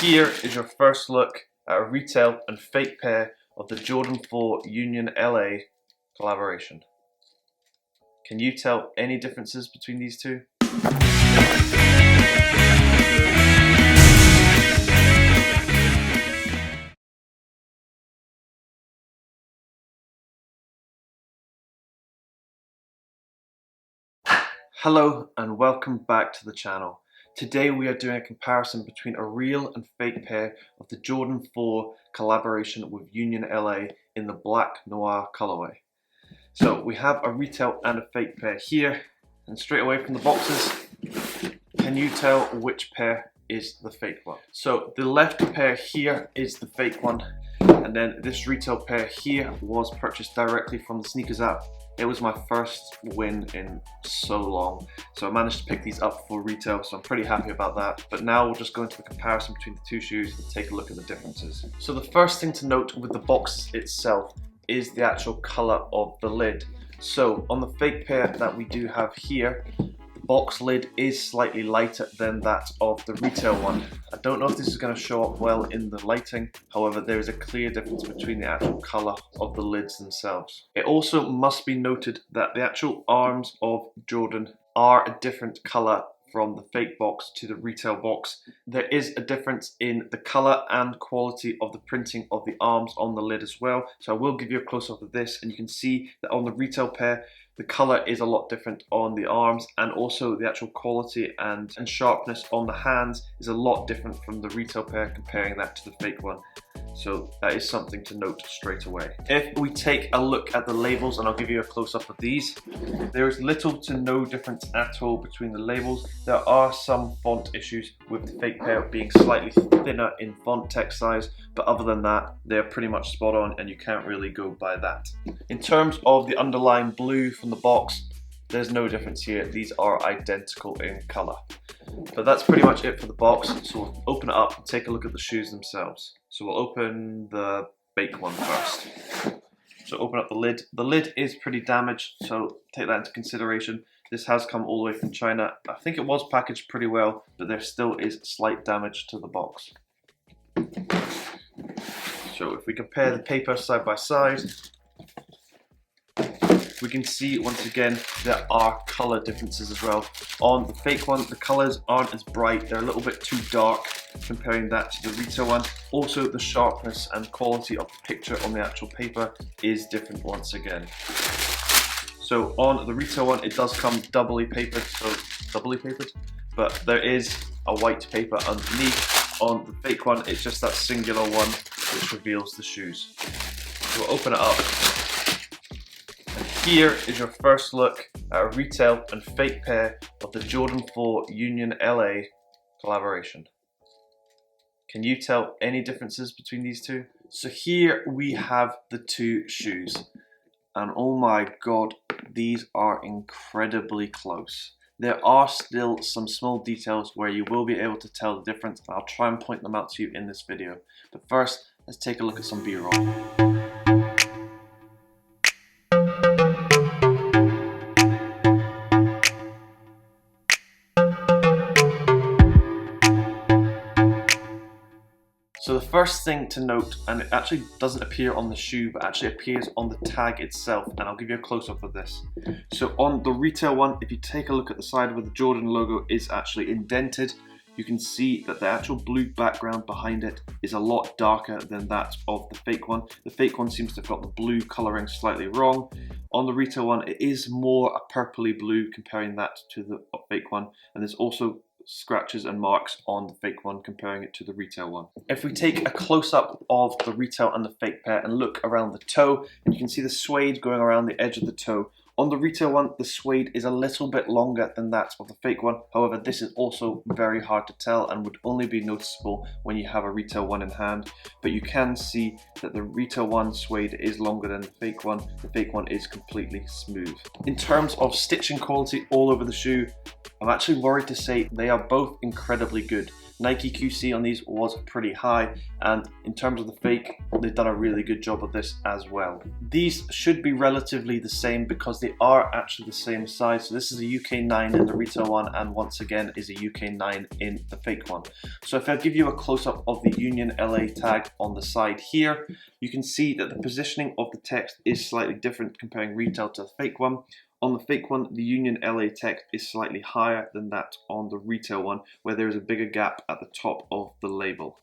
here is your first look at a retail and fake pair of the Jordan 4 Union LA collaboration. Can you tell any differences between these two? Hello and welcome back to the channel. Today we are doing a comparison between a real and fake pair of the Jordan 4 collaboration with Union LA in the black noir colorway. So we have a retail and a fake pair here, and straight away from the boxes, can you tell which pair is the fake one? So the left pair here is the fake one, and then this retail pair here was purchased directly from the sneakers app. It was my first win in so long, so I managed to pick these up for retail, so I'm pretty happy about that. But now we'll just go into the comparison between the two shoes and take a look at the differences. So the first thing to note with the box itself is the actual color of the lid. So on the fake pair that we do have here, the box lid is slightly lighter than that of the retail one. I don't know if this is going to show up well in the lighting, however there is a clear difference between the actual color of the lids themselves. It also must be noted that the actual arms of Jordan are a different color from the fake box to the retail box. There is a difference in the color and quality of the printing of the arms on the lid as well. So I will give you a close-up of this, and you can see that on the retail pair, the color is a lot different on the arms, and also the actual quality and sharpness on the hands is a lot different from the retail pair, comparing that to the fake one. So that is something to note straight away. If we take a look at the labels, and I'll give you a close-up of these, there is little to no difference at all between the labels. There are some font issues with the fake pair being slightly thinner in font text size, but other than that, they're pretty much spot on and you can't really go by that. In terms of the underlying blue from the box, there's no difference here. These are identical in color. But that's pretty much it for the box. So we'll open it up and take a look at the shoes themselves. So we'll open the fake one first. So open up the lid. The lid is pretty damaged, so take that into consideration. This has come all the way from China. I think it was packaged pretty well, but there still is slight damage to the box. So if we compare the paper side by side, we can see once again there are color differences as well. On the fake one, the colors aren't as bright, they're a little bit too dark, comparing that to the retail one. Also, the sharpness and quality of the picture on the actual paper is different once again. So on the retail one, it does come doubly papered, but there is a white paper underneath. On the fake one, it's just that singular one which reveals the shoes. So we'll open it up. Here is your first look at a retail and fake pair of the Jordan 4 Union LA collaboration. Can you tell any differences between these two? So here we have the two shoes, and oh my god, these are incredibly close. There are still some small details where you will be able to tell the difference, and I'll try and point them out to you in this video. But first, let's take a look at some B-roll. So the first thing to note, and it actually doesn't appear on the shoe, but actually appears on the tag itself, and I'll give you a close-up of this. So on the retail one, if you take a look at the side where the Jordan logo is actually indented, you can see that the actual blue background behind it is a lot darker than that of the fake one. The fake one seems to have got the blue colouring slightly wrong. On the retail one, it is more a purpley blue, comparing that to the fake one, and there's also scratches and marks on the fake one, comparing it to the retail one. If we take a close-up of the retail and the fake pair and look around the toe, and you can see the suede going around the edge of the toe. On the retail one, the suede is a little bit longer than that of the fake one. However, this is also very hard to tell and would only be noticeable when you have a retail one in hand. But you can see that the retail one suede is longer than the fake one. The fake one is completely smooth. In terms of stitching quality all over the shoe, I'm actually worried to say they are both incredibly good. Nike QC on these was pretty high, and in terms of the fake, they've done a really good job of this as well. These should be relatively the same because they are actually the same size. So this is a UK 9 in the retail one, and once again is a UK 9 in the fake one. So if I give you a close-up of the Union LA tag on the side here, you can see that the positioning of the text is slightly different comparing retail to the fake one. On the fake one, the Union LA text is slightly higher than that on the retail one, where there is a bigger gap at the top of the label.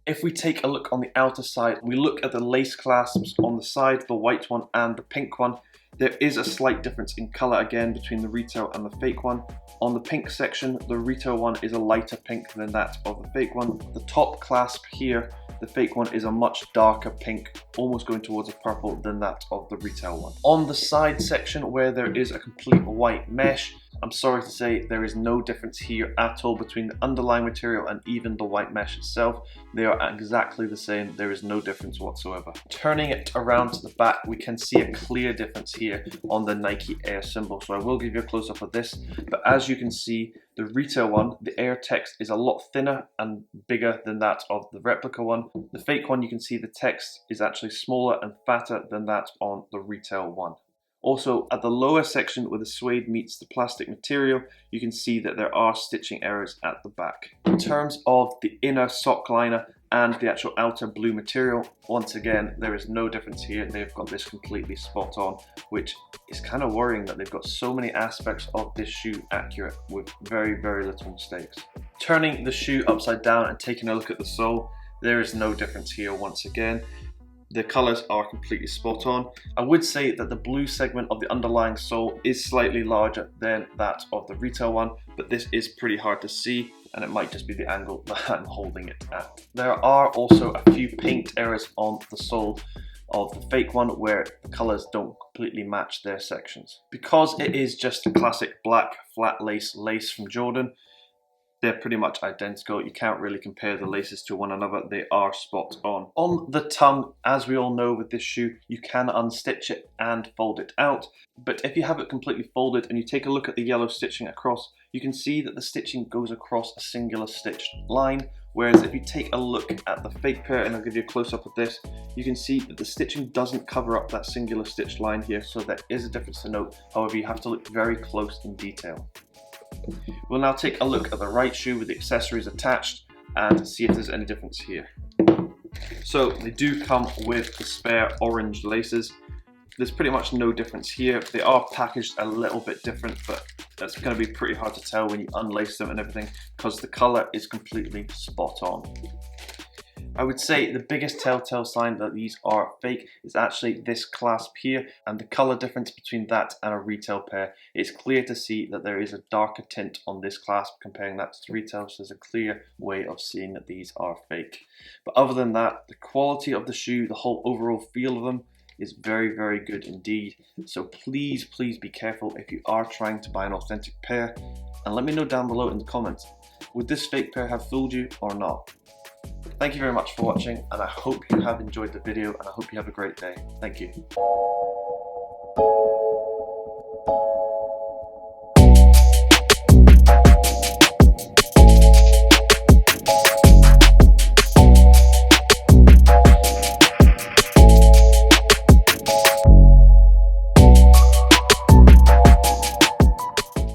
If we take a look on the outer side, we look at the lace clasps on the side, the white one and the pink one. There is a slight difference in color again between the retail and the fake one. On the pink section, the retail one is a lighter pink than that of the fake one. The top clasp here, the fake one is a much darker pink, almost going towards a purple than that of the retail one. On the side section where there is a complete white mesh, I'm sorry to say there is no difference here at all between the underlying material and even the white mesh itself. They are exactly the same. There is no difference whatsoever. Turning it around to the back, we can see a clear difference here on the Nike Air symbol. So I will give you a close-up of this, but as you can see, the retail one, the Air text is a lot thinner and bigger than that of the replica one. The fake one, you can see the text is actually smaller and fatter than that on the retail one. Also, at the lower section where the suede meets the plastic material, you can see that there are stitching errors at the back. In terms of the inner sock liner and the actual outer blue material, once again, there is no difference here. They've got this completely spot on, which is kind of worrying that they've got so many aspects of this shoe accurate with very, very little mistakes. Turning the shoe upside down and taking a look at the sole, there is no difference here once again. The colors are completely spot on. I would say that the blue segment of the underlying sole is slightly larger than that of the retail one, but this is pretty hard to see, and it might just be the angle that I'm holding it at. There are also a few paint errors on the sole of the fake one where the colors don't completely match their sections. Because it is just a classic black flat lace from Jordan, they're pretty much identical. You can't really compare the laces to one another. They are spot on. On the tongue, as we all know with this shoe, you can unstitch it and fold it out. But if you have it completely folded and you take a look at the yellow stitching across, you can see that the stitching goes across a singular stitched line. Whereas if you take a look at the fake pair, and I'll give you a close-up of this, you can see that the stitching doesn't cover up that singular stitched line here, so there is a difference to note. However, you have to look very close in detail. We'll now take a look at the right shoe with the accessories attached and see if there's any difference here. So they do come with the spare orange laces. There's pretty much no difference here. They are packaged a little bit different, but that's going to be pretty hard to tell when you unlace them and everything because the color is completely spot on. I would say the biggest telltale sign that these are fake is actually this clasp here and the color difference between that and a retail pair. It's clear to see that there is a darker tint on this clasp comparing that to retail, so there's a clear way of seeing that these are fake. But other than that, the quality of the shoe, the whole overall feel of them is very, very good indeed. So please be careful if you are trying to buy an authentic pair, and let me know down below in the comments, would this fake pair have fooled you or not? Thank you very much for watching, and I hope you have enjoyed the video, and I hope you have a great day. Thank you.